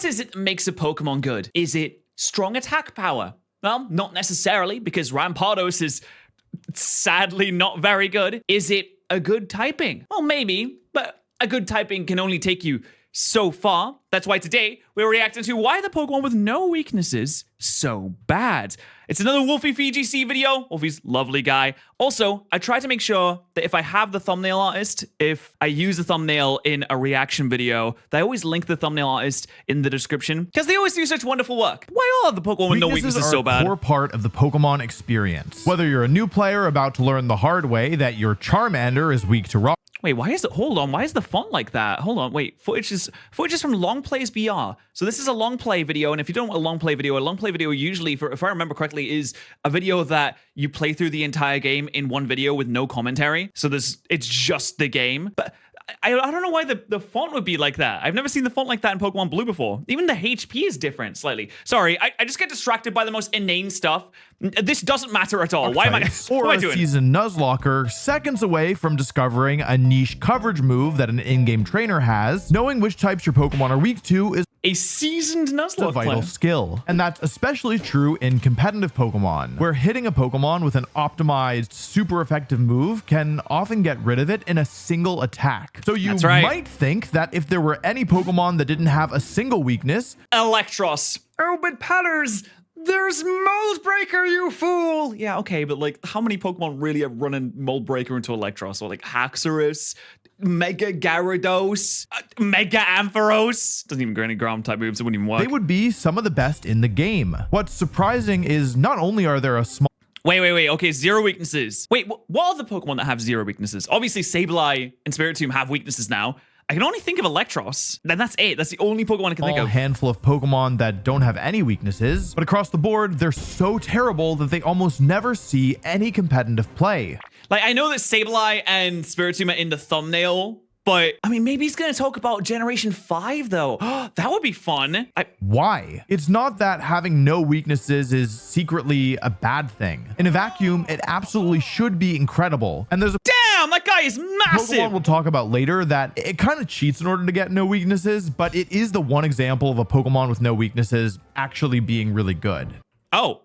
What is it that makes a Pokemon good? Is it strong attack power? Well, not necessarily, because Rampardos is sadly not very good. Is it a good typing? Well, maybe, but a good typing can only take you so far. That's why today we're reacting to why the Pokemon with no weaknesses so bad. It's another Wolfie VGC video. Wolfie's lovely guy. Also, I try to make sure that if I have the thumbnail artist, if I use the thumbnail in a reaction video, that I always link the thumbnail artist in the description because they always do such wonderful work. Why are the Pokemon with no weaknesses so bad? Weaknesses are a core part of the Pokemon experience. Whether you're a new player about to learn the hard way that your Charmander is weak to rock. Wait, why is it? Hold on, why is the font like that? Hold on, wait. Footage is from Long Plays BR. So this is a long play video, and if you don't know what a long play video usually, if I remember correctly, is a video that you play through the entire game in one video with no commentary. So it's just the game. But I don't know why the font would be like that. I've never seen the font like that in Pokemon Blue before. Even the HP is different slightly. Sorry, I just get distracted by the most inane stuff. This doesn't matter at all. Why am I doing? Seasoned Nuzlocke, seconds away from discovering a niche coverage move that an in-game trainer has. Knowing which types your Pokemon are weak to is a seasoned Nuzlocke a vital skill. And that's especially true in competitive Pokemon, where hitting a Pokemon with an optimized, super effective move can often get rid of it in a single attack. So you might think that if there were any Pokemon that didn't have a single weakness, Electros. Oh, but Patterrz, there's Mold Breaker, you fool! Yeah, okay, but like, how many Pokemon really are running Mold Breaker into Electros? Or like Haxorus, Mega Gyarados, Mega Ampharos. Doesn't even get any ground type moves, it wouldn't even work. They would be some of the best in the game. What's surprising is not only are there a small... Wait. Okay, zero weaknesses. Wait, what are the Pokemon that have zero weaknesses? Obviously, Sableye and Spiritomb have weaknesses now. I can only think of Electros. Then that's it. That's the only Pokemon I can think of. A handful of Pokemon that don't have any weaknesses, but across the board, they're so terrible that they almost never see any competitive play. Like, I know that Sableye and Spiritomb are in the thumbnail, but I mean, maybe he's going to talk about Generation 5, though. That would be fun. Why? It's not that having no weaknesses is secretly a bad thing. In a vacuum, it absolutely should be incredible. And there's a damn, that guy is massive. Pokemon we'll talk about later that it kind of cheats in order to get no weaknesses, but it is the one example of a Pokemon with no weaknesses actually being really good. Oh.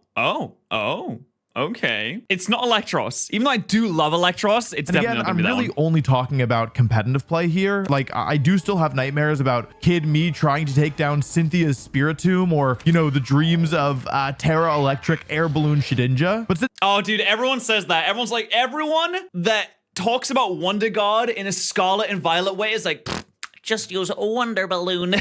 Okay. It's not Electros. Even though I do love Electros, it's definitely not gonna be that one. I'm really only talking about competitive play here. Like, I do still have nightmares about Kid Me trying to take down Cynthia's Spiritomb, or, you know, the dreams of Terra Electric Air Balloon Shedinja. But oh, dude, everyone says that. Everyone's like, everyone that talks about Wonder God in a Scarlet and Violet way is like, just use a Wonder Balloon.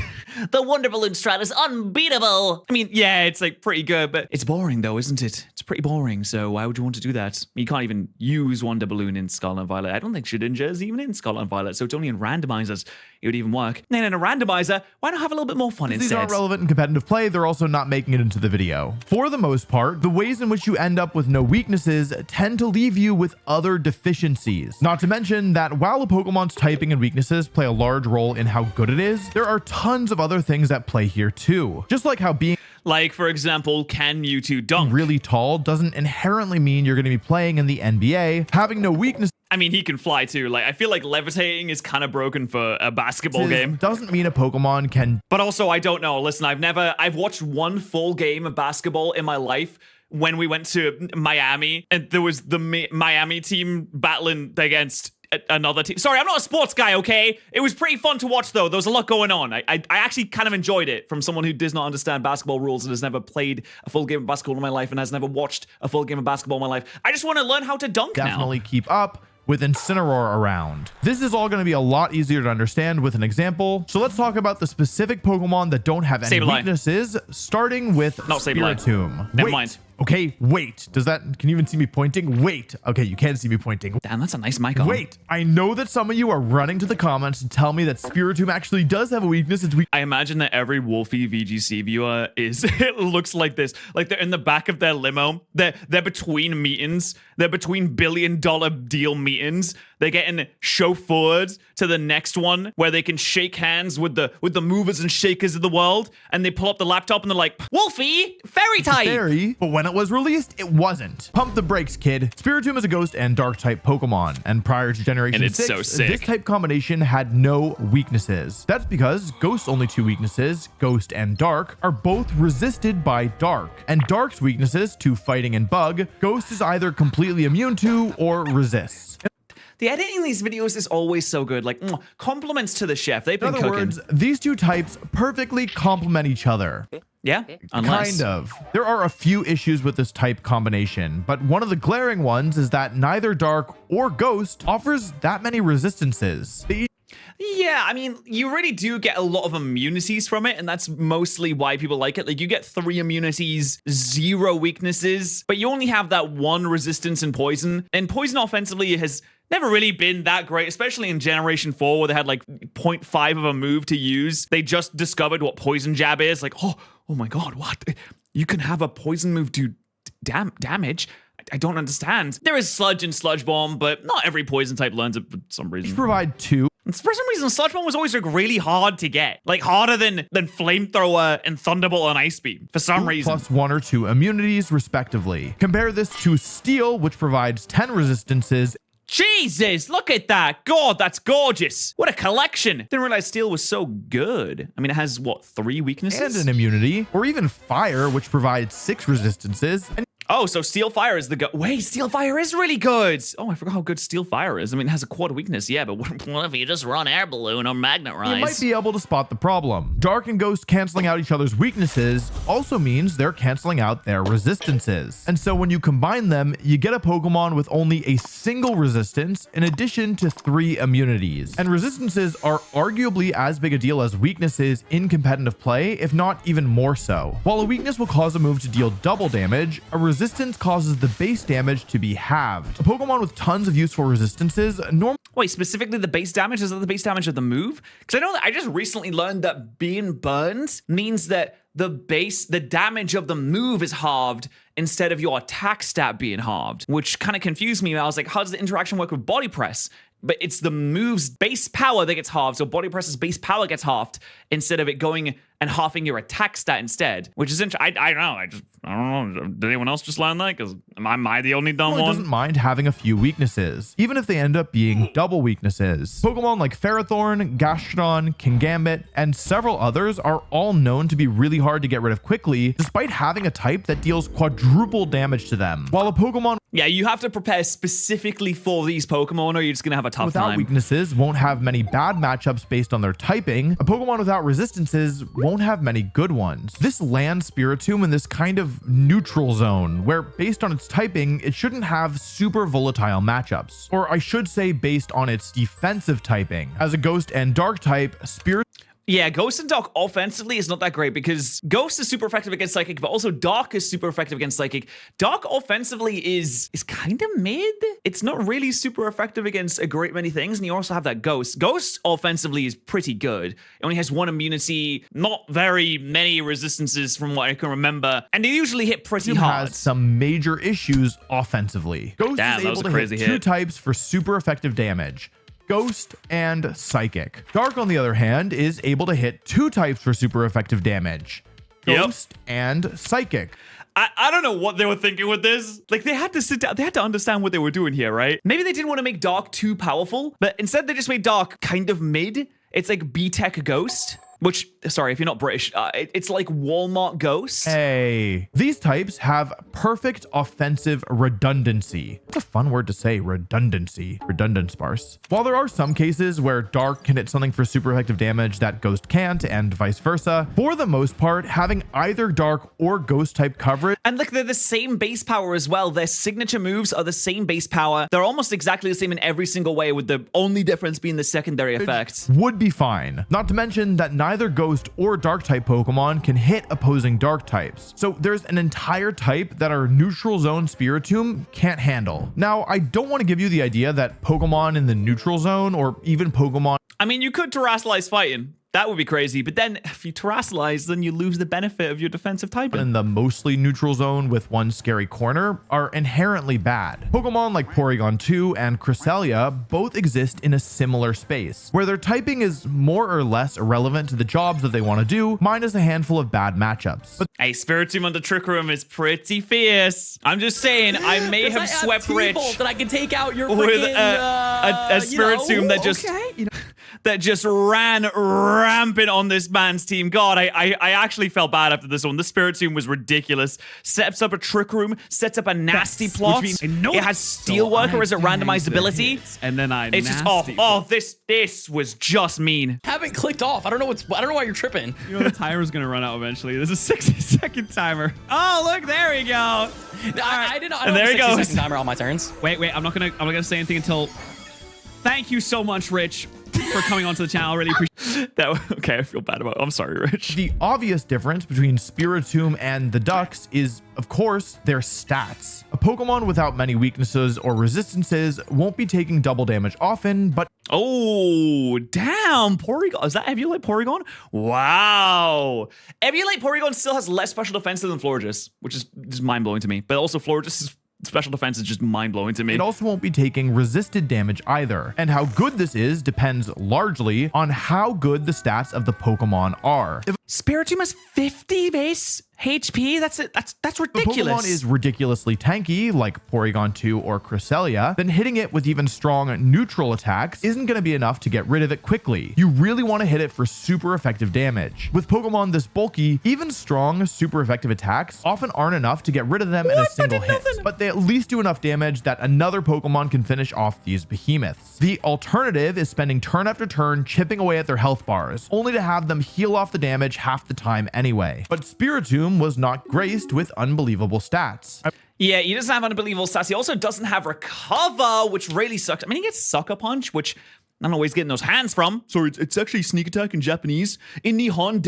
The Wonder Balloon strat is unbeatable. I mean, yeah, it's like pretty good, but it's boring though, isn't it? It's pretty boring, so why would you want to do that? You can't even use Wonder Balloon in Scarlet and Violet. I don't think Shedinja is even in Scarlet and Violet, so it's only in randomizers it would even work. And in a randomizer, why not have a little bit more fun instead? These aren't relevant in competitive play, they're also not making it into the video. For the most part, the ways in which you end up with no weaknesses tend to leave you with other deficiencies. Not to mention that while a Pokemon's typing and weaknesses play a large role in how good it is, there are tons of other things that play here too. Just like how being like, for example, can Mewtwo dunk? Really tall doesn't inherently mean you're going to be playing in the NBA. Having no weakness. I mean, he can fly too. Like, I feel like levitating is kind of broken for a basketball game. Doesn't mean a Pokemon can. But also, I don't know. Listen, I've watched one full game of basketball in my life when we went to Miami and there was the Miami team battling against another team. Sorry, I'm not a sports guy, okay? It was pretty fun to watch, though. There was a lot going on. I actually kind of enjoyed it from someone who does not understand basketball rules and has never played a full game of basketball in my life and has never watched a full game of basketball in my life. I just want to learn how to dunk now. Definitely keep up with Incineroar around. This is all going to be a lot easier to understand with an example. So let's talk about the specific Pokemon that don't have any weaknesses, starting with Spiritomb. Never mind. Okay, wait. Can you even see me pointing? Wait. Okay, you can see me pointing. Damn, that's a nice mic on. Wait, I know that some of you are running to the comments to tell me that Spiritomb actually does have a weakness. It's weak. I imagine that every Wolfie VGC viewer it looks like this. Like they're in the back of their limo. They're between meetings. They're between billion-dollar deal meetings. They're getting chauffeured to the next one where they can shake hands with the movers and shakers of the world. And they pull up the laptop and they're like, Wolfie, fairy type. Fairy, but when when it was released, it wasn't. Pump the brakes, kid. Spiritomb is a ghost and dark type Pokemon, and prior to Generation And it's 6, so sick. this type combination had no weaknesses. That's because Ghost's only two weaknesses, Ghost and Dark, are both resisted by Dark, and Dark's weaknesses to fighting and bug, Ghost is either completely immune to or resists. The editing in these videos is always so good. Like, compliments to the chef. They've been In other cooking. words, these two types perfectly complement each other. Yeah, unless. Kind of. There are a few issues with this type combination, but one of the glaring ones is that neither Dark or Ghost offers that many resistances. Yeah, I mean, you really do get a lot of immunities from it, and that's mostly why people like it. Like, you get 3 immunities, 0 weaknesses, but you only have that 1 resistance in poison, and poison offensively has never really been that great, especially in Generation 4 where they had like 0.5 of a move to use. They just discovered what Poison Jab is. Like, oh my god, what? You can have a poison move do damage? I don't understand. There is Sludge and Sludge Bomb, but not every poison type learns it for some reason. Provide 2. And for some reason, Sludge Bomb was always like really hard to get. Like harder than Flamethrower and Thunderbolt and Ice Beam for some reason. Plus 1 or 2 immunities, respectively. Compare this to Steel, which provides 10 resistances. Jesus, look at that. God, that's gorgeous. What a collection. Didn't realize Steel was so good. I mean, it has, what, 3 weaknesses? And an immunity, or even Fire, which provides 6 resistances. And oh, so Steel Fire is the go. Wait, Steel Fire is really good. Oh, I forgot how good Steel Fire is. I mean, it has a quarter weakness, yeah, but what if you just run Air Balloon or Magnet Rise? you might be able to spot the problem. Dark and Ghost canceling out each other's weaknesses also means they're canceling out their resistances. And so when you combine them, you get a Pokemon with only a single resistance in addition to 3 immunities. And resistances are arguably as big a deal as weaknesses in competitive play, if not even more so. While a weakness will cause a move to deal double damage, a resistance causes the base damage to be halved. A Pokemon with tons of useful resistances normally. Wait, specifically the base damage? Is that the base damage of the move? Because I know that I just recently learned that being burned means that the damage of the move is halved instead of your attack stat being halved, which kind of confused me. I was like, how does the interaction work with Body Press? But it's the move's base power that gets halved, so Body Press's base power gets halved instead of it going and halving your attack stat instead, which is interesting. I don't know. I don't know. Did anyone else just learn that? Because am I the only dumb one? Doesn't mind having a few weaknesses, even if they end up being double weaknesses. Pokemon like Ferrothorn, Gastrodon, Kingambit, and several others are all known to be really hard to get rid of quickly, despite having a type that deals quadruple damage to them. While a Pokemon yeah, you have to prepare specifically for these Pokemon or you're just going to have a tough without time. weaknesses won't have many bad matchups based on their typing, a Pokemon without resistances won't have many good ones. This lands Spiritomb in this kind of neutral zone, where based on its typing, it shouldn't have super volatile matchups. Or I should say based on its defensive typing. As a Ghost and Dark type, Yeah, Ghost and Dark offensively is not that great because Ghost is super effective against Psychic, but also Dark is super effective against Psychic. Dark offensively is kind of mid. It's not really super effective against a great many things, and you also have that Ghost. Ghost offensively is pretty good. It only has 1 immunity, not very many resistances from what I can remember, and they usually hit pretty hard. has some major issues offensively. Ghost Damn, is that was able a to crazy hit 2 hit. types for super effective damage. Ghost and Psychic. Dark, on the other hand, is able to hit 2 types for super effective damage. Ghost and Psychic. I don't know what they were thinking with this. Like, they had to sit down. They had to understand what they were doing here, right? Maybe they didn't want to make Dark too powerful, but instead they just made Dark kind of mid. It's like B-Tech Ghost. Which, sorry, if you're not British, it's like Walmart Ghost. Hey, these types have perfect offensive redundancy. It's a fun word to say, redundancy, redundant sparse. While there are some cases where Dark can hit something for super effective damage that Ghost can't, and vice versa, for the most part, having either Dark or Ghost type coverage. And look, they're the same base power as well. Their signature moves are the same base power. They're almost exactly the same in every single way, with the only difference being the secondary effects. Would be fine. Not to mention that neither Ghost or Dark type Pokemon can hit opposing Dark types. So there's an entire type that our neutral zone Spiritomb can't handle. Now, I don't want to give you the idea that Pokemon in the neutral zone or even Pokemon I mean, you could terrestrialize fighting. That would be crazy. But then if you terrestrialize, then you lose the benefit of your defensive typing. In the mostly neutral zone with one scary corner are inherently bad. Pokemon like Porygon 2 and Cresselia both exist in a similar space, where their typing is more or less irrelevant to the jobs that they want to do, minus a handful of bad matchups. But hey, Spiritomb on the Trick Room is pretty fierce. I'm just saying, I may have swept Rich that I can take out your with freaking, a Spiritomb that just that just ran rampant on this man's team. God, I actually felt bad after this one. The Spiritomb was ridiculous. Sets up a Trick Room, sets up a nasty plot. It has Steelworker as a randomized ability. And then it's just this was just mean. Haven't clicked off. I don't know why you're tripping. You know the timer's gonna run out eventually. There's a 60-second timer. Oh, look, there we go. I didn't know. And there he goes. 60-second timer on my turns. Wait, I'm not gonna say anything until. Thank you so much, Rich, for coming onto the channel. I really appreciate that. Okay, I feel bad about it. I'm sorry, Rich. The obvious difference between Spiritomb and the Ducks is, of course, their stats. A Pokemon without many weaknesses or resistances won't be taking double damage often, but oh, damn, Porygon. Is that Eviolite Porygon? Wow. Eviolite Porygon still has less special defense than Florges, which is just mind-blowing to me. But also Florges' special defense is just mind-blowing to me. It also won't be taking resisted damage either. And how good this is depends largely on how good the stats of the Pokemon are. If Spiritomb has 50 base HP? That's ridiculous. If a Pokemon is ridiculously tanky, like Porygon 2 or Cresselia, then hitting it with even strong neutral attacks isn't going to be enough to get rid of it quickly. You really want to hit it for super effective damage. With Pokemon this bulky, even strong, super effective attacks often aren't enough to get rid of them in a single hit, but they at least do enough damage that another Pokemon can finish off these behemoths. The alternative is spending turn after turn chipping away at their health bars, only to have them heal off the damage half the time anyway. But Spiritomb was not graced with unbelievable stats. Yeah, he doesn't have unbelievable stats. He also doesn't have Recover, which really sucks. I mean, he gets Sucker Punch, which I don't know where he's getting those hands from. So it's actually Sneak Attack in Japanese. In Nihon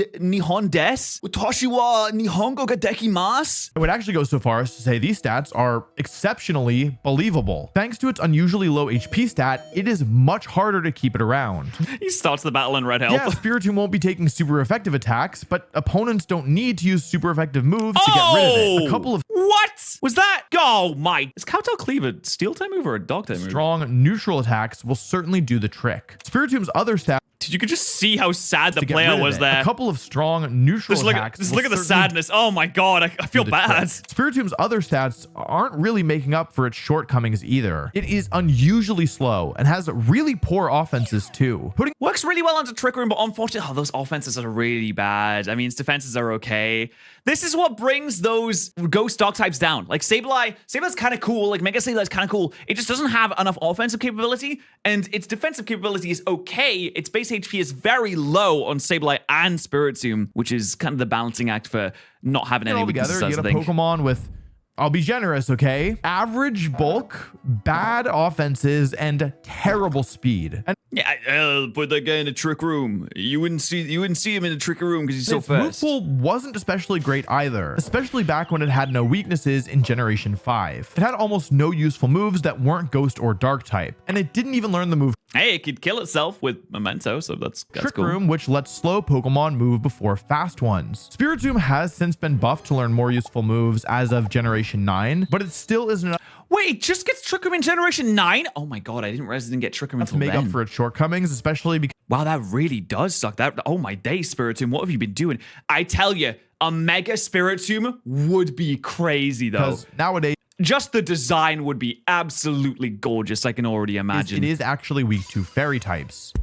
Des, Watashi wa Nihongo ga dekimasu. I would actually go so far as to say these stats are exceptionally believable. Thanks to its unusually low HP stat, it is much harder to keep it around. He starts the battle in red health. Yeah, Spiritomb won't be taking super effective attacks, but opponents don't need to use super effective moves to get rid of it. A couple of what was that? Oh my! Is Kowtow Cleave a steel type move or a dog type move? Strong neutral attacks will certainly do the trick. Spiritomb's other stats. You could just see how sad the player was there. A couple of strong neutral attacks. Just look at the sadness. Oh my god, I feel bad. Spiritomb's other stats aren't really making up for its shortcomings either. It is unusually slow and has really poor offenses too. Works really well onto Trick Room, but unfortunately, those offenses are really bad. I mean, its defenses are okay. This is what brings those ghost dog types down. Like Sablei's kind of cool. Like Mega Sablei's kind of cool. It just doesn't have enough offensive capability, and its defensive capability is okay. Its base HP is very low on Sableye and Spiritomb, which is kind of the balancing act for not having any weaknesses. You get a Pokemon with, I'll be generous, okay? Average bulk, bad offenses, and terrible speed. And yeah, I'll put that guy in a Trick Room. You wouldn't see him in a Trick Room because he's so fast. Move pool wasn't especially great either, especially back when it had no weaknesses in Generation 5. It had almost no useful moves that weren't Ghost or Dark type, and it didn't even learn the move Hey, it could kill itself with Memento, so that's Trick cool. Room, which lets slow Pokemon move before fast ones. Spiritomb has since been buffed to learn more useful moves as of Generation 9, but it still isn't enough. Wait, it just gets Trick Room in Generation 9? Oh my god, I didn't realize it didn't get Trick Room until to make up for its shortcomings, especially because wow, that really does suck. Oh my days, Spiritomb, what have you been doing? I tell you, a Mega Spiritomb would be crazy though. Because nowadays, just the design would be absolutely gorgeous, I can already imagine. It is actually weak to fairy types.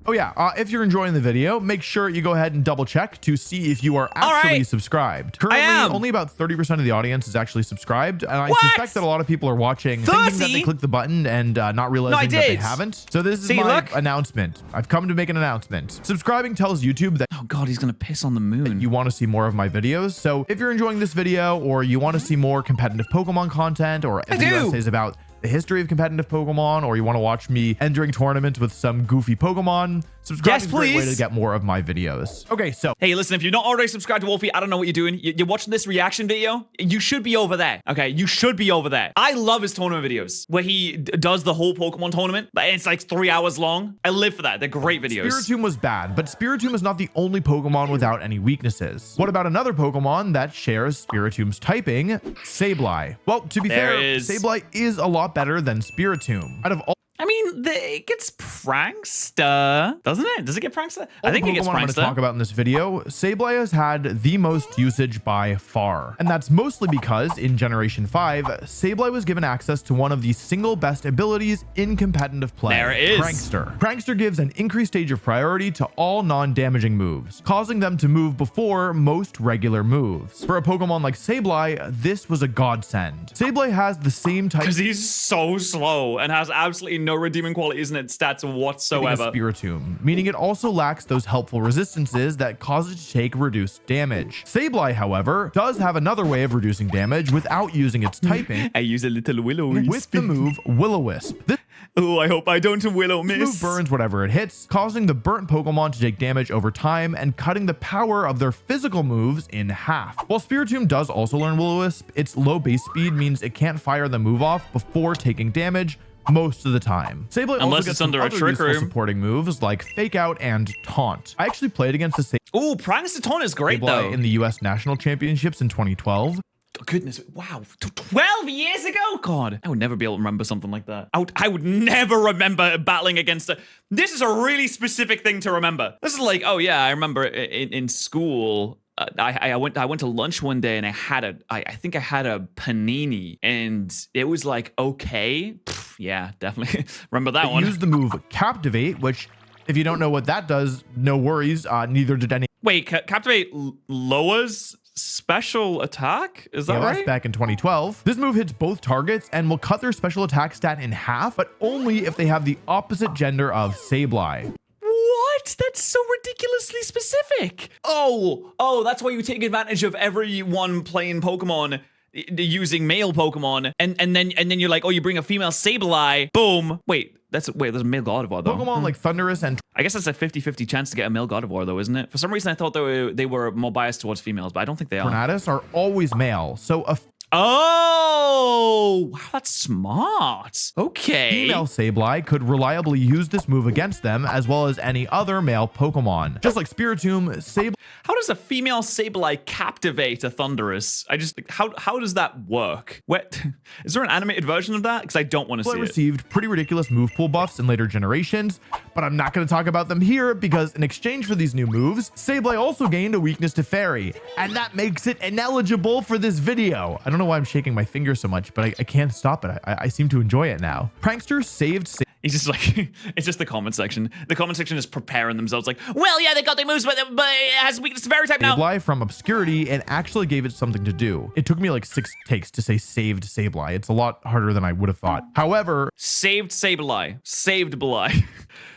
Oh yeah, if you're enjoying the video, make sure you go ahead and double check to see if you are actually subscribed. Currently, only about 30% of the audience is actually subscribed, and I suspect that a lot of people are watching thinking that they clicked the button and not realizing that they haven't. So this is my announcement. I've come to make an announcement. Subscribing tells YouTube that oh god, he's gonna piss on the moon. You want to see more of my videos. So if you're enjoying this video, or you want to see more competitive Pokemon content, or essays about the history of competitive Pokemon, or you want to watch me entering tournaments with some goofy Pokemon, Subscribe Yes, is a great way please. to get more of my videos. Okay, so Hey, listen, if you're not already subscribed to Wolfie, I don't know what you're doing. You're watching this reaction video, you should be over there, okay? You should be over there. I love his tournament videos where he does the whole Pokemon tournament. It's like 3 hours long. I live for that. They're great videos. Spiritomb was bad, but Spiritomb is not the only Pokemon without any weaknesses. What about another Pokemon that shares Spiritomb's typing? Sableye. Well, to be There fair, is. Sableye is a lot better than Spiritomb. Out of all I mean, it gets prankster, doesn't it? Does it get prankster? I think it gets Pokemon I'm going to talk prankster. about in this video, Sableye has had the most usage by far. And that's mostly because in Generation 5, Sableye was given access to one of the single best abilities in competitive play. There it is. Prankster. Prankster gives an increased stage of priority to all non-damaging moves, causing them to move before most regular moves. For a Pokemon like Sableye, this was a godsend. Sableye has the same type Because he's so slow and has absolutely no redeeming qualities in its stats whatsoever. Spiritomb, meaning it also lacks those helpful resistances that cause it to take reduced damage. Sableye, however, does have another way of reducing damage without using its typing I use a little willow with the move Will-O-Wisp. This Oh, I hope I don't willow move miss. burns whatever it hits, causing the burnt Pokemon to take damage over time and cutting the power of their physical moves in half. While Spiritomb does also learn Will-O-Wisp, its low base speed means it can't fire the move off before taking damage most of the time. Sableye also Unless gets it's some under a other Trick useful Room. supporting moves like Fake Out and Taunt. I actually played against the Ooh, prankster taunt is great Sableye though. in the US National Championships in 2012. Goodness, wow, 12 years ago? God, I would never be able to remember something like that. I would never remember battling against a... This is a really specific thing to remember. This is like, oh yeah, I remember in school... I went to lunch one day and I think I had a panini and it was like, okay, pff, yeah, definitely remember that one. Use the move Captivate, which if you don't know what that does, no worries. Neither did any Wait, Captivate lowers special attack? Is that AOS right? back in 2012. This move hits both targets and will cut their special attack stat in half, but only if they have the opposite gender of Sableye. What? That's so ridiculously specific. Oh, that's why you take advantage of everyone playing Pokemon using male Pokemon, and then you're like, oh, you bring a female Sableye, boom. Wait, there's a male Gardevoir though. Pokemon like Thundurus and I guess that's a 50-50 chance to get a male Gardevoir though, isn't it? For some reason I thought they were more biased towards females, but I don't think they are. Tornadus are always male, so a Oh, wow, that's smart. Okay. female Sableye could reliably use this move against them, as well as any other male Pokemon. Just like Spiritomb, Sableye How does a female Sableye captivate a Thundurus? How does that work? What is there an animated version of that? Because I don't want to see it. received pretty ridiculous move pool buffs in later generations, but I'm not going to talk about them here because in exchange for these new moves, Sableye also gained a weakness to Fairy, and that makes it ineligible for this video. I don't know why I'm shaking my finger so much, but I can't stop it. I seem to enjoy it now. Prankster saved He's just like, it's just the comment section. The comment section is preparing themselves like, well, yeah, they got their moves, but it has a weakness to Fairy type now. Sableye from obscurity and actually gave it something to do. It took me like 6 takes to say saved Sableye. It's a lot harder than I would have thought. However, Saved Sableye. Saved Bly.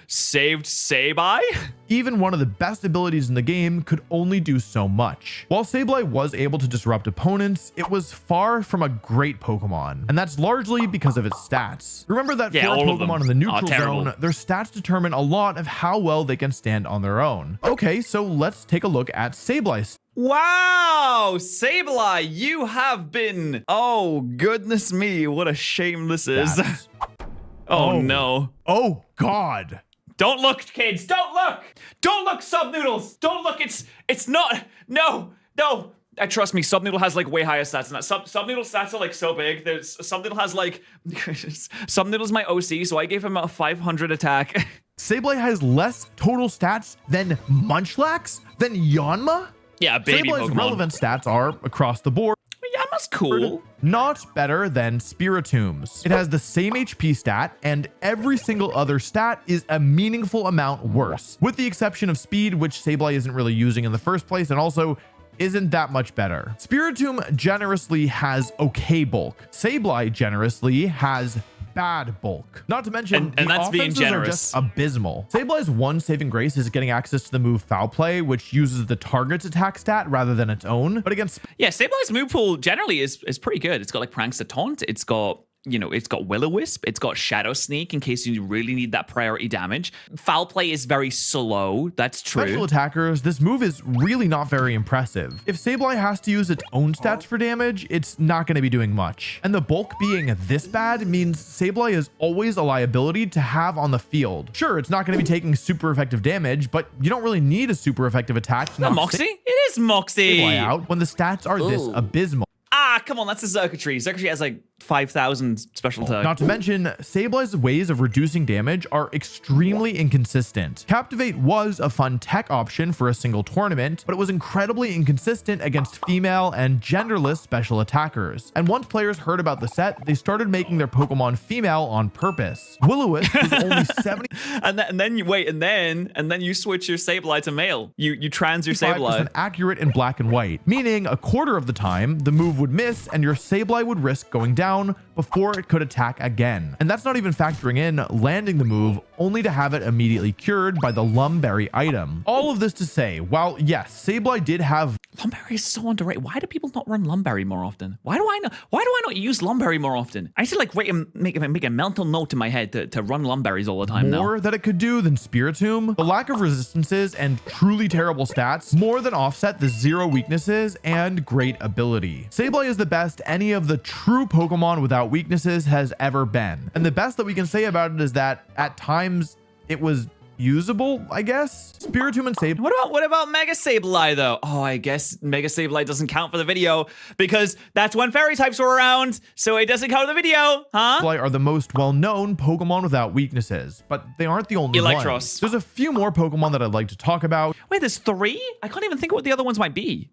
Saved Sabai? even one of the best abilities in the game could only do so much. While Sableye was able to disrupt opponents, it was far from a great Pokemon, and that's largely because of its stats. Remember that Yeah, for all of them. Pokemon in the neutral Terrible. zone, their stats determine a lot of how well they can stand on their own. Okay, so let's take a look at Sableye's Wow, Sableye, you have been... Oh, goodness me, what a shame this is. stats. Oh, no. Oh God. Don't look, kids. Don't look. Don't look, Subnoodles. Don't look. It's not. No. Trust me, Subnoodle has like way higher stats than that. Subnoodle stats are like so big. Subnoodle has like Subnoodle's my OC, so I gave him a 500 attack. Sableye has less total stats than Munchlax, than Yanma? Yeah, baby Sableye's Pokemon. relevant stats are across the board. Yama's cool. Not better than Spiritomb's. It has the same HP stat, and every single other stat is a meaningful amount worse, with the exception of speed, which Sableye isn't really using in the first place, and also isn't that much better. Spiritomb generously has okay bulk. Sableye generously has bad bulk. Not to mention, And the that's being offenses generous. are just abysmal. Sableye's one saving grace is getting access to the move Foul Play, which uses the target's attack stat rather than its own. But against Yeah, Sableye's move pool generally is pretty good. It's got like Prankster Taunt. It's got you know, it's got Will-O-Wisp, it's got Shadow Sneak in case you really need that priority damage. Foul Play is very slow. That's true. Special attackers, this move is really not very impressive. If Sableye has to use its own stats for damage, it's not going to be doing much. And the bulk being this bad means Sableye is always a liability to have on the field. Sure, it's not going to be taking super effective damage, but you don't really need a super effective attack to Not knock Moxie? It is Moxie. Sableye out when the stats are this abysmal. Ah, come on, that's a Xurkitree. Xurkitree has like 5,000 special attack. Not to mention, Sableye's ways of reducing damage are extremely inconsistent. Captivate was a fun tech option for a single tournament, but it was incredibly inconsistent against female and genderless special attackers. And once players heard about the set, they started making their Pokemon female on purpose. Will-O-Wisp was only 70 and then you wait, and then you switch your Sableye to male. You trans your Sableye. accurate in black and white, meaning a quarter of the time the move would miss and your Sableye would risk going down before it could attack again. And that's not even factoring in landing the move only to have it immediately cured by the Lumberry item. All of this to say, while yes, Sableye did have Lumberry is so underrated. Why do people not run Lumberry more often? Why do I not use Lumberry more often? I need to like make a mental note in my head to run Lumberries all the time more now. that it could do than Spiritomb. The lack of resistances and truly terrible stats more than offset the zero weaknesses and great ability. Sableye is the best any of the true Pokemon without weaknesses has ever been. And the best that we can say about it is that at times it was usable, I guess. Spiritomb and Sableye. What about Mega Sableye though? Oh, I guess Mega Sableye doesn't count for the video because that's when fairy types were around, so it doesn't count for the video, huh? Are the most well-known Pokemon without weaknesses, but they aren't the only Electros. ones. There's a few more Pokemon that I'd like to talk about. Wait, there's 3? I can't even think of what the other ones might be.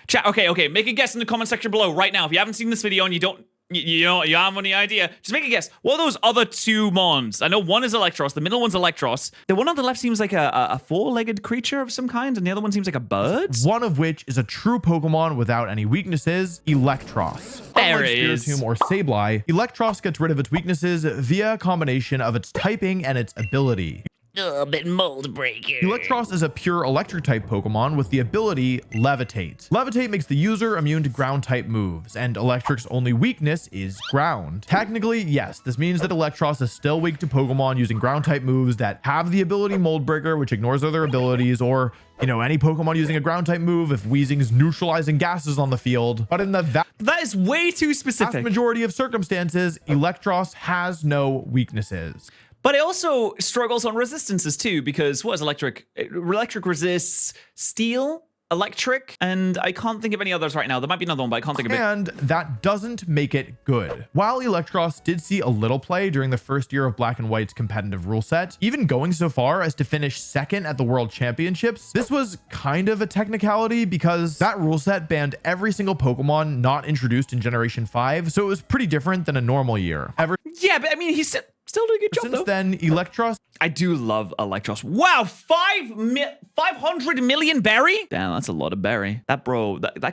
Chat, okay, make a guess in the comment section below right now. If you haven't seen this video and you don't have any idea, just make a guess. What are those other 2 mons? I know one is Electros, the middle one's Electros. The one on the left seems like a 4-legged creature of some kind, and the other one seems like a bird. One of which is a true Pokemon without any weaknesses, Electros. There Unlike it is. Spiritomb or Sableye, Electros gets rid of its weaknesses via a combination of its typing and its ability. A bit mold breaker. Electros is a pure electric type Pokemon with the ability Levitate. Levitate makes the user immune to ground type moves, and Electric's only weakness is ground. Technically, yes, this means that Electros is still weak to Pokemon using ground type moves that have the ability Mold Breaker, which ignores other abilities, or any Pokemon using a ground type move if Weezing's neutralizing gases on the field. But in the That is way too specific. vast majority of circumstances, Electros has no weaknesses. But it also struggles on resistances too, because what is electric? Electric resists steel, electric, and I can't think of any others right now. There might be another one, but I can't think of it. And that doesn't make it good. While Electros did see a little play during the first year of Black and White's competitive rule set, even going so far as to finish second at the World Championships, this was kind of a technicality because that rule set banned every single Pokemon not introduced in Generation 5, so it was pretty different than a normal year. Yeah, but I mean, he's still doing a good job Since though. then, Electros I do love Electros. Wow, 500 million berry? Damn, that's a lot of berry. That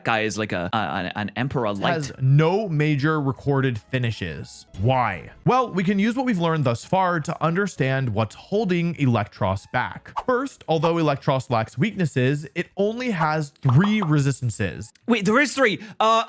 guy is like an emperor light. has no major recorded finishes. Why? Well, we can use what we've learned thus far to understand what's holding Electros back. First, although Electros lacks weaknesses, it only has 3 resistances. Wait, there is 3.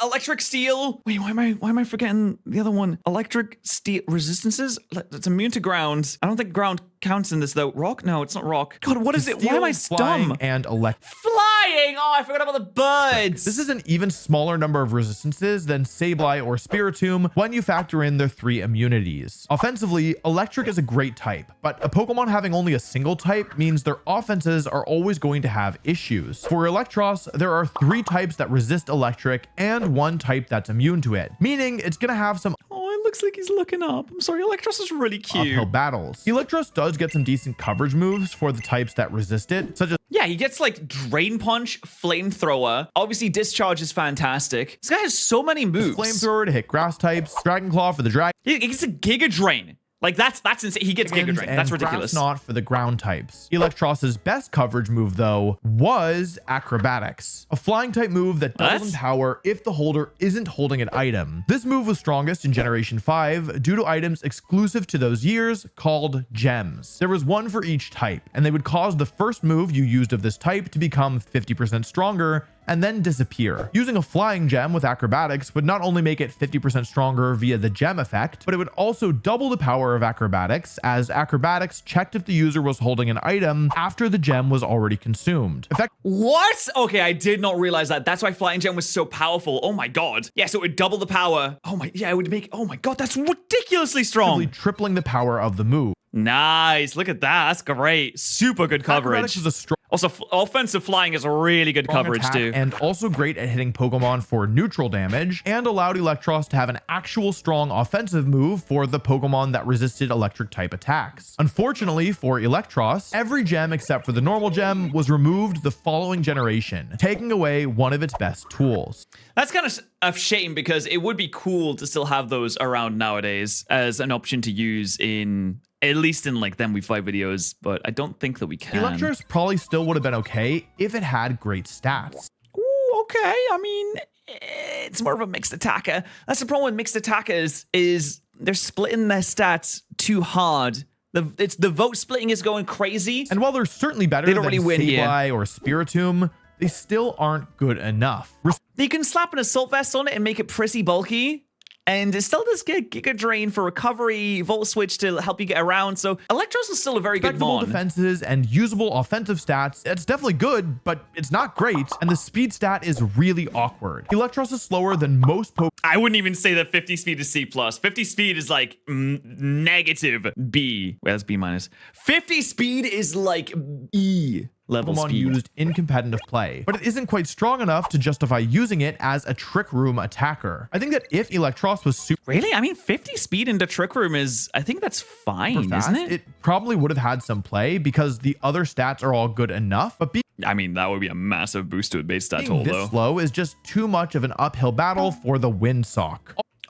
Electric steel. Wait, why am I forgetting the other one? Electric steel resistances? It's immune to ground. I don't think ground counts in this though. Rock? No, it's not rock. God, what is it? Why am I Flying, dumb? and electric. Flying! Oh, I forgot about the birds. This is an even smaller number of resistances than Sableye or Spiritomb when you factor in their 3 immunities. Offensively, electric is a great type, but a Pokemon having only a single type means their offenses are always going to have issues. For Electros, there are 3 types that resist electric and 1 type that's immune to it, meaning it's gonna have some Oh, it looks like he's looking up. I'm sorry, Electros is really cute. uphill battles. Electros does get some decent coverage moves for the types that resist it, such as Yeah, he gets like Drain Punch, Flamethrower. Obviously, Discharge is fantastic. This guy has so many moves. Flamethrower to hit grass types, Dragon Claw for the dragon. He gets a Giga Drain. Like that's insane. He gets Giga Drain. That's ridiculous. Not for the ground types. Electros's best coverage move though was Acrobatics, a flying type move that doubles in power if the holder isn't holding an item. This move was strongest in Generation 5 due to items exclusive to those years called gems. There was 1 for each type, and they would cause the first move you used of this type to become 50% stronger and then disappear. Using a flying gem with acrobatics would not only make it 50% stronger via the gem effect, but it would also double the power of acrobatics, as acrobatics checked if the user was holding an item after the gem was already consumed. What? Okay, I did not realize that. That's why Flying Gem was so powerful. Oh my god. Yeah, so it would double the power. Oh my, yeah, it would make, oh my god, that's ridiculously strong. Tripling the power of the move. Nice, look at that. That's great. Super good coverage. Acrobatics is a strong Also, offensive flying is really good coverage attack too. and also great at hitting Pokemon for neutral damage, and allowed Electros to have an actual strong offensive move for the Pokemon that resisted electric type attacks. Unfortunately for Electros, every gem except for the normal gem was removed the following generation, taking away one of its best tools. That's kind of a shame because it would be cool to still have those around nowadays as an option to use in, at least in like them we fight videos, but I don't think that we can. Electros probably still would have been okay if it had great stats. Ooh, okay. I mean, it's more of a mixed attacker. That's the problem with mixed attackers is they're splitting their stats too hard. The vote splitting is going crazy. And while they're certainly better They don't than really win here. Sableye or Spiritomb, they still aren't good enough. You can slap an assault vest on it and make it pretty bulky. And it still does get Giga Drain for recovery, Volt Switch to help you get around. So Electros is still a very good Respectable mon. defenses and usable offensive stats. It's definitely good, but it's not great. And the speed stat is really awkward. Electros is slower than most Pokemon. I wouldn't even say that 50 speed is C+. 50 speed is like negative B. Wait, that's B minus. 50 speed is like E level speed. Used in competitive play, but it isn't quite strong enough to justify using it as a Trick Room attacker. I think that if Electros was super Really? I mean, 50 speed into Trick Room is, I think that's fine, fast, isn't it? it probably would have had some play because the other stats are all good enough, but I mean, that would be a massive boost to a base stat being total, this though. slow is just too much of an uphill battle for the Windsock.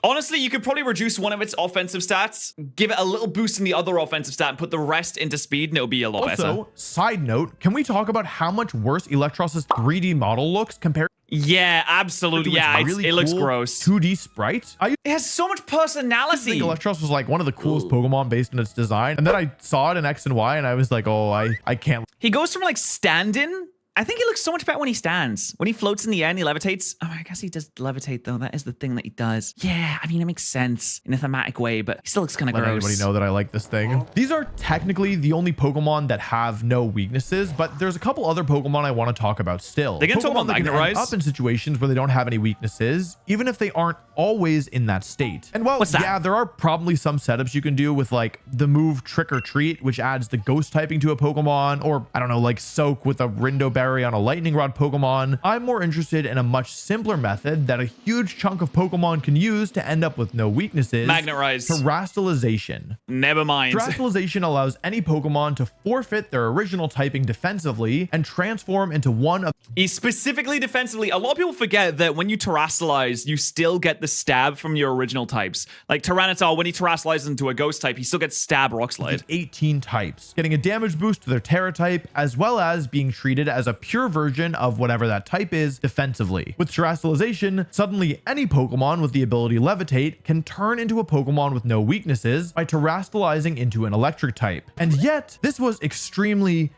Honestly, you could probably reduce one of its offensive stats, give it a little boost in the other offensive stat, and put the rest into speed, and it'll be a lot better. Also, side note, can we talk about how much worse Electros' 3D model looks compared Yeah, absolutely. to its Yeah, really it looks cool gross. 2D sprite? I It has so much think personality. Electros was like one of the coolest Pokemon based on its design, and then I saw it in X and Y, and I was like, oh, I can't. He goes from like standing. I think he looks so much better when he stands. When he floats in the air and he levitates. Oh, I guess he does levitate though. That is the thing that he does. Yeah, I mean, it makes sense in a thematic way, but he still looks kind of Let gross. anybody know that I like this thing. These are technically the only Pokemon that have no weaknesses, but there's a couple other Pokemon I want to talk about still. They're gonna talk Pokemon about that can Magnet end Rise? up in situations where they don't have any weaknesses, even if they aren't always in that state. And while What's that? yeah, there are probably some setups you can do with like the move Trick or Treat, which adds the ghost typing to a Pokemon, or I don't know, like Soak with a Rindo Berry on a Lightning Rod Pokemon. I'm more interested in a much simpler method that a huge chunk of Pokemon can use to end up with no weaknesses. Magnet Rise. Terastallization. Never mind. Terastallization allows any Pokemon to forfeit their original typing defensively and transform into one of He's specifically defensively. A lot of people forget that when you terastallize, you still get the stab from your original types. Like Tyranitar, when he terastallizes into a ghost type, he still gets stab Rock Slide. 18 types, getting a damage boost to their Terra type, as well as being treated as a pure version of whatever that type is defensively. With Terastallization, suddenly any Pokemon with the ability Levitate can turn into a Pokemon with no weaknesses by terastallizing into an electric type. And yet, this was extremely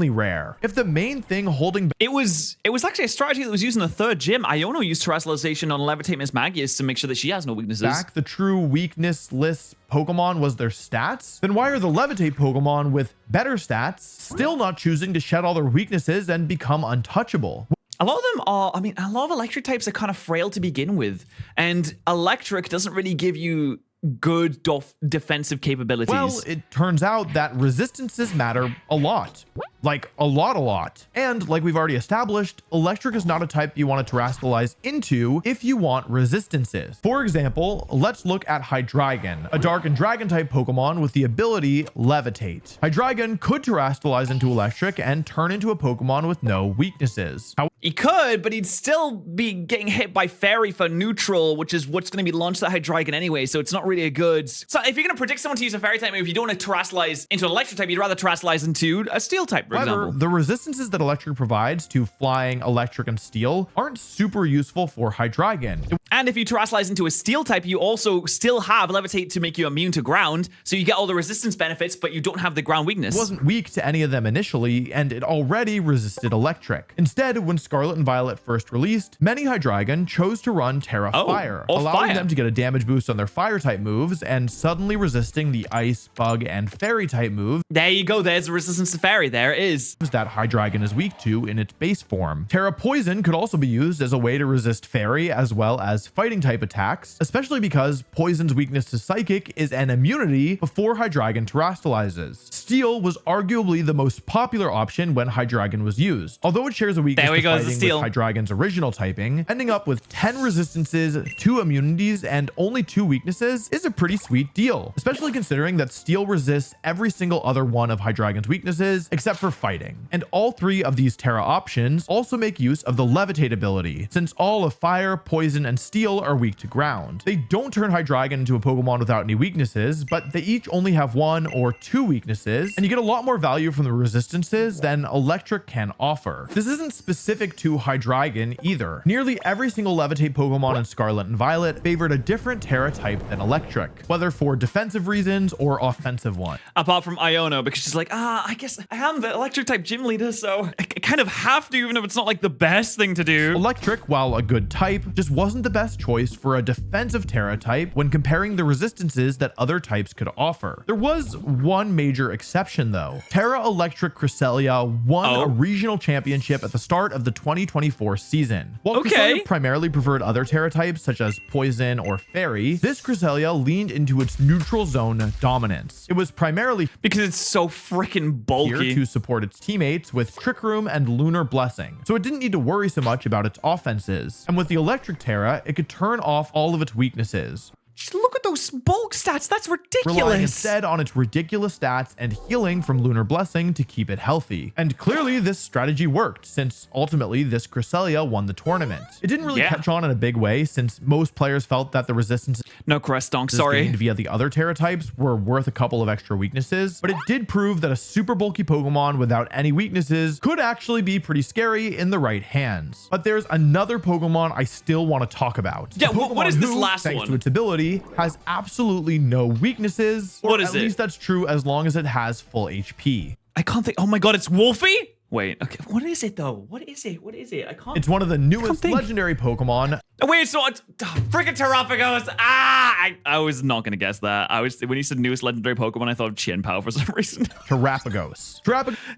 rare. If the main thing holding It was actually a strategy that was used in the third gym. Iono used terastallization on Levitate Miss Magius to make sure that she has no weaknesses. back the true weaknessless Pokemon was their stats, then why are the Levitate Pokemon with better stats still not choosing to shed all their weaknesses and become untouchable? A lot of them are, I mean, a lot of electric types are kind of frail to begin with. And electric doesn't really give you good defensive capabilities. Well, it turns out that resistances matter a lot. Like a lot. And like we've already established, electric is not a type you want to terastallize into if you want resistances. For example, let's look at Hydreigon, a dark and dragon type Pokemon with the ability Levitate. Hydreigon could terastallize into electric and turn into a Pokemon with no weaknesses. he could, but he'd still be getting hit by Fairy for neutral, which is what's going to be launched at Hydreigon anyway, so it's not really a good... So if you're going to predict someone to use a Fairy type move, you don't want to terastallize into an electric type, you'd rather terastallize into a Steel type, for However, example. the resistances that electric provides to flying, electric, and steel aren't super useful for Hydreigon. And if you terastallize into a Steel type, you also still have Levitate to make you immune to ground, so you get all the resistance benefits, but you don't have the ground weakness. It wasn't weak to any of them initially, and it already resisted electric. Instead, when Scarlet and Violet first released, many Hydreigon chose to run Terra Fire, allowing them to get a damage boost on their fire type moves and suddenly resisting the ice, bug, and fairy type moves. There you go. There's the resistance to fairy. There it is. That Hydreigon is weak to in its base form. Terra Poison could also be used as a way to resist fairy as well as fighting type attacks, especially because Poison's weakness to Psychic is an immunity before Hydreigon terastallizes. Steel was arguably the most popular option when Hydreigon was used, although it shares a weakness to fighting with Hydreigon's original typing. Ending up with 10 resistances, 2 immunities, and only 2 weaknesses is a pretty sweet deal, especially considering that Steel resists every single other one of Hydreigon's weaknesses except for fighting. And all 3 of these Terra options also make use of the Levitate ability, since all of Fire, Poison, and Steel are weak to ground. They don't turn Hydreigon into a Pokemon without any weaknesses, but they each only have 1 or 2 weaknesses, and you get a lot more value from the resistances than Electric can offer. This isn't specific to Hydreigon either. Nearly every single Levitate Pokemon in Scarlet and Violet favored a different Terra type than Electric, whether for defensive reasons or offensive ones. Apart from Iono, because she's like, I guess I am the Electric type gym leader, so I kind of have to, even if it's not like the best thing to do. Electric, while a good type, just wasn't the best choice for a defensive Terra type when comparing the resistances that other types could offer. There was one major exception though. Terra Electric Cresselia won a regional championship at the start of the 2024 season. While Cresselia primarily preferred other Terra types such as Poison or Fairy, this Cresselia leaned into its neutral zone dominance. It was primarily because it's so freaking bulky to support its teammates with Trick Room and Lunar Blessing, so it didn't need to worry so much about its offenses. And with the Electric Terra, it could turn off all of its weaknesses. Just look at those bulk stats. That's ridiculous. Relying instead on its ridiculous stats and healing from Lunar Blessing to keep it healthy. And clearly this strategy worked, since ultimately this Cresselia won the tournament. It didn't really catch on in a big way, since most players felt that the resistance gained via the other Terra types were worth a couple of extra weaknesses, but it did prove that a super bulky Pokemon without any weaknesses could actually be pretty scary in the right hands. But there's another Pokemon I still want to talk about. Yeah, what is this last one? Thanks to its ability, has absolutely no weaknesses. Or at least that's true as long as it has full HP. I can't think. Oh my god, it's Wolfie? Wait, okay. What is it though? What is it? I can't. It's one of the newest legendary Pokemon. Oh, wait, so it's freaking Terrapagos. I was not gonna guess that. When you said newest legendary Pokemon, I thought of Chien Pao for some reason. Terrapagos.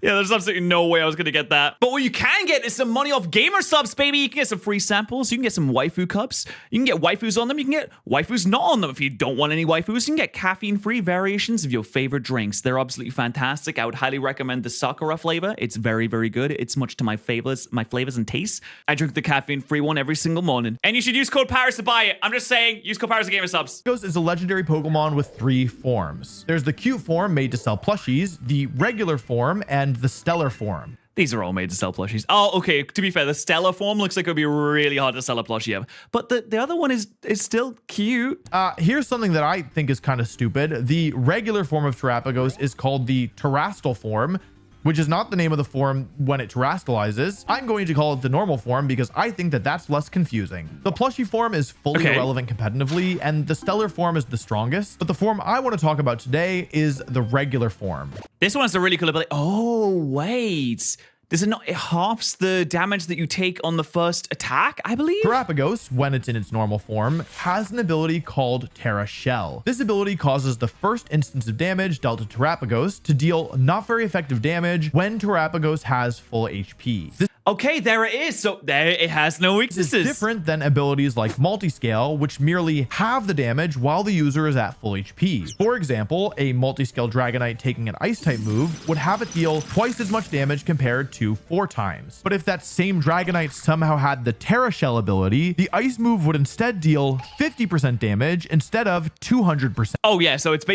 Yeah, there's absolutely no way I was gonna get that. But what you can get is some money off gamer subs, baby. You can get some free samples. You can get some waifu cups. You can get waifus on them. You can get waifus not on them. If you don't want any waifus, you can get caffeine-free variations of your favorite drinks. They're absolutely fantastic. I would highly recommend the Sakura flavor. It's very, very good. It's much to my flavors and tastes. I drink the caffeine-free one every single morning. And you should use code Patterrz to buy it. I'm just saying, use code Patterrz to gamer subs. Is a legendary Pokemon with 3 forms. There's the cute form made to sell plushies, the regular form, and the stellar form. These are all made to sell plushies. Oh, okay. To be fair, the stellar form looks like it would be really hard to sell a plushie of. But the other one is still cute. Here's something that I think is kind of stupid. The regular form of Terrapagos is called the Terrastal form, which is not the name of the form when it terastallizes. I'm going to call it the normal form because I think that that's less confusing. The plushie form is fully irrelevant competitively, and the stellar form is the strongest. But the form I want to talk about today is the regular form. This one's a really cool ability. Oh, wait. Does it not? It halves the damage that you take on the first attack, I believe? Terrapagos, when it's in its normal form, has an ability called Terra Shell. This ability causes the first instance of damage dealt to Terrapagos to deal not very effective damage when Terrapagos has full HP. Okay, there it is. So there it has no weaknesses. This is different than abilities like Multiscale, which merely halve the damage while the user is at full HP. For example, a Multiscale Dragonite taking an Ice type move would have it deal twice as much damage compared to 4 times. But if that same Dragonite somehow had the Terra Shell ability, the Ice move would instead deal 50% damage instead of 200%. Oh yeah, so it's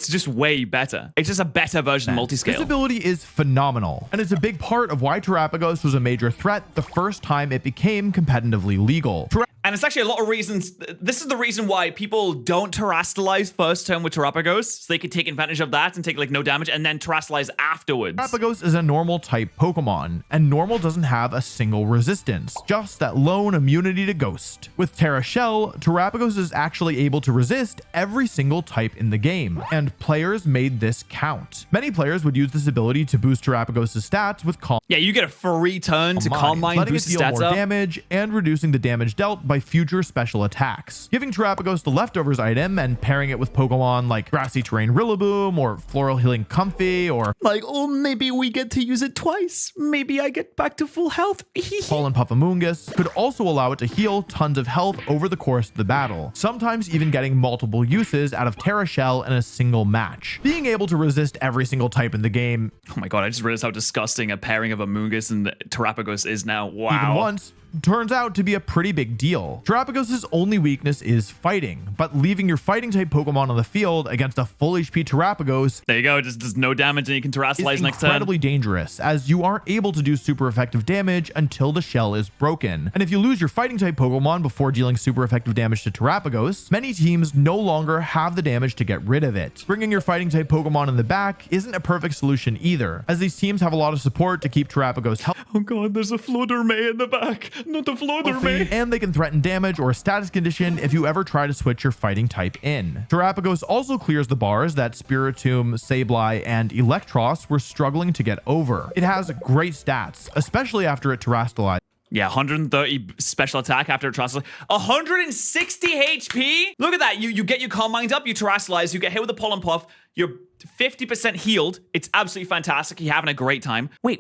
just way better. It's just a better version of Multiscale. This ability is phenomenal, and it's a big part of why Terrapagos was a major threat the first time it became competitively legal. And it's actually a lot of reasons. This is the reason why people don't terrastalize first turn with Terrapagos, so they can take advantage of that and take like no damage, and then terrastalize afterwards. Terrapagos is a normal type Pokemon, and normal doesn't have a single resistance, just that lone immunity to Ghost. With Terra Shell, Terrapagos is actually able to resist every single type in the game, and players made this count. Many players would use this ability to boost Terrapagos' stats with Calm Yeah, you get a free turn to Calm Mind, letting boost it his deal stats more up. damage and reducing the damage dealt by future special attacks. Giving Terrapagos the Leftovers item and pairing it with Pokemon like Grassy Terrain Rillaboom or Floral Healing Comfy or Like, oh, maybe we get to use it twice. Maybe I get back to full health. Pollen Puffamungus could also allow it to heal tons of health over the course of the battle, sometimes even getting multiple uses out of Terra Shell in a single match. Being able to resist every single type in the game, Oh my god, I just realized how disgusting a pairing of Amoonguss and Terrapagos is now. Wow. even once, turns out to be a pretty big deal. Terrapagos' only weakness is fighting, but leaving your fighting type Pokemon on the field against a full HP Terrapagos There you go, just does no damage and you can terrastalize is next turn. incredibly dangerous, as you aren't able to do super effective damage until the shell is broken. And if you lose your fighting type Pokemon before dealing super effective damage to Terrapagos, many teams no longer have the damage to get rid of it. Bringing your fighting type Pokemon in the back isn't a perfect solution either, as these teams have a lot of support to keep Terrapagos healthy, Oh god, there's a Fluttermay in the back. Not the Fluttermay. and they can threaten damage or status condition if you ever try to switch your fighting type in. Terrapagos also clears the bars that Spiritomb, Sableye, and Electros were struggling to get over. It has great stats, especially after it terrastalized. Yeah, 130 special attack after a terrastalize. 160 HP? Look at that. You get your Calm Mind up, you terrastalize, you get hit with a Pollen Puff, you're 50% healed. It's absolutely fantastic. You're having a great time. Wait.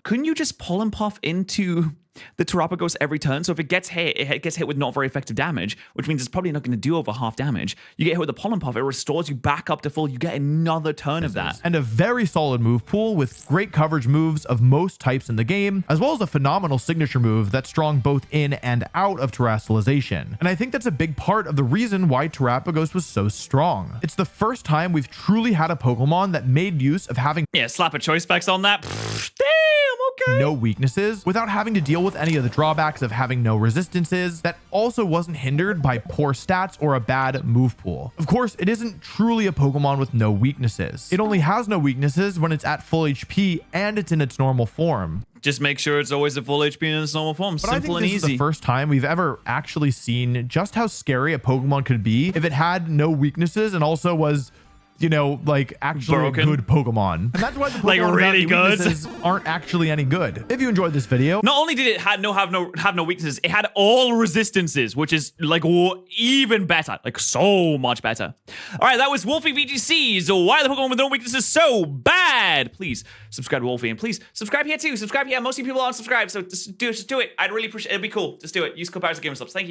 Couldn't you just Pollen Puff into the Terrapagos every turn? So if it gets hit, it gets hit with not very effective damage, which means it's probably not going to do over half damage. You get hit with a Pollen Puff, it restores you back up to full. You get another turn of that. And a very solid move pool with great coverage moves of most types in the game, as well as a phenomenal signature move that's strong both in and out of terrestrialization. And I think that's a big part of the reason why Terrapagos was so strong. It's the first time we've truly had a Pokemon that made use of having Yeah, slap a choice specs on that. Damn, okay. no weaknesses without having to deal with any of the drawbacks of having no resistances, that also wasn't hindered by poor stats or a bad move pool. Of course, it isn't truly a Pokemon with no weaknesses. It only has no weaknesses when it's at full HP and it's in its normal form. Just make sure it's always a full HP in its normal form. But I Simple think and this is easy. the first time we've ever actually seen just how scary a Pokemon could be if it had no weaknesses and also was, you know, like actually Broken. a good Pokemon. And that's why the Pokemon Like, without really any good? weaknesses aren't actually any good. If you enjoyed this video, Not only did it have no weaknesses, it had all resistances, which is like even better, like so much better. All right, that was Wolfie VGC's Why Are the Pokemon with No Weaknesses So Bad? Please subscribe to Wolfie, and please subscribe here too. Subscribe here. Most people aren't subscribed, so just do it. I'd really appreciate it. It'd be cool. Just do it. Use code Patterrz to give us subs. Thank you.